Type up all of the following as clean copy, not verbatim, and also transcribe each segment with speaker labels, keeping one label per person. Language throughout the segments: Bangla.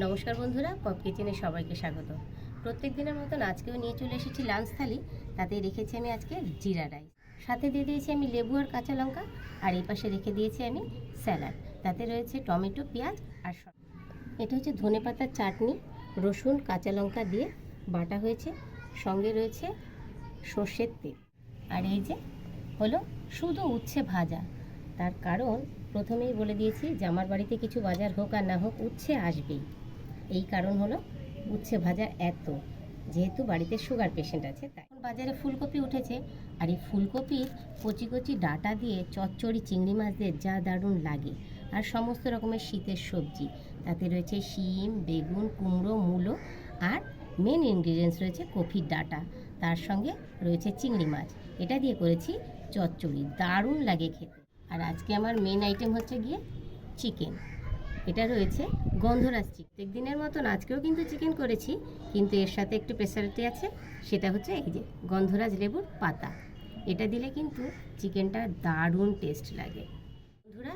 Speaker 1: নমস্কার বন্ধুরা, পপ কিচেনে সবাইকে স্বাগত। প্রত্যেক দিনের মতন আজকেও নিয়ে চলে এসেছি লাঞ্চ থালি। তাতে রেখেছি আমি আজকে জিরা রাইস, সাথে দিয়ে দিয়েছি আমি লেবু আর কাঁচা লঙ্কা, আর এই পাশে রেখে দিয়েছি আমি স্যালাড। তাতে রয়েছে টমেটো, পেঁয়াজ আর এটা হচ্ছে ধনেপাতার চাটনি, রসুন কাঁচা লঙ্কা দিয়ে বাটা হয়েছে, সঙ্গে রয়েছে সর্ষের তেল। আর এই যে হলো শুধু উচ্ছে ভাজা। তার কারণ প্রথমেই বলে দিয়েছি যে আমার বাড়িতে কিছু বাজার হোক আর না হোক উচ্ছে আসবেই। এই কারণ হলো উচ্ছে ভাজার এত, যেহেতু বাড়িতে সুগার পেশেন্ট আছে তাই। বাজারে ফুলকপি উঠেছে, আর এই ফুলকপির কচি কচি ডাঁটা দিয়ে চচ্চড়ি চিংড়ি মাছ দিয়ে যা দারুণ লাগে। আর সমস্ত রকমের শীতের সবজি, তাতে রয়েছে শিম, বেগুন, কুমড়ো, মূলো, আর মেন ইনগ্রিডিয়েন্টস রয়েছে কপির ডাঁটা, তার সঙ্গে রয়েছে চিংড়ি মাছ। এটা দিয়ে করেছি চচ্চড়ি, দারুণ লাগে খেতে। আর আজকে আমার মেন আইটেম হচ্ছে গিয়ে চিকেন। এটা রয়েছে গন্ধরাজ চিকেন। প্রত্যেক দিনের মতন আজকেও কিন্তু চিকেন করেছি, কিন্তু এর সাথে একটু স্পেশালিটি আছে, সেটা হচ্ছে এই যে গন্ধরাজ লেবুর পাতা। এটা দিলে কিন্তু চিকেনটা দারুণ টেস্ট লাগে। বন্ধুরা,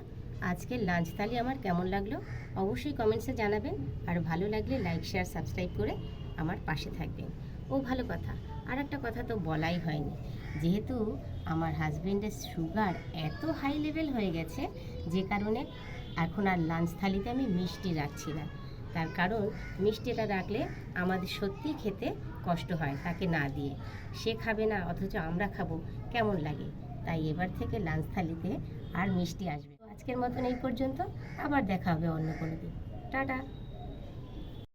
Speaker 1: আজকের লাঞ্চ থালি আমার কেমন লাগলো অবশ্যই কমেন্টসে জানাবেন, আর ভালো লাগলে লাইক, শেয়ার, সাবস্ক্রাইব করে আমার পাশে থাকবেন। ও ভালো কথা, আর একটা কথা তো বলাই হয়নি, যেহেতু আমার হাজবেন্ডের সুগার এত হাই লেভেল হয়ে গেছে, যে কারণে এখন আর লাঞ্চ থালিতে আমি মিষ্টি রাখছি না। তার কারণ মিষ্টিটা রাখলে আমাদের সত্যি খেতে কষ্ট হয় তাকে না দিয়ে। সে খাবে না অথচ আমরা খাবো, কেমন লাগে? তাই এবার থেকে লাঞ্চ থালিতে আর মিষ্টি আসবে। আজকের মতন এই পর্যন্ত, আবার দেখা হবে অন্য কোনো দিন। টাটা।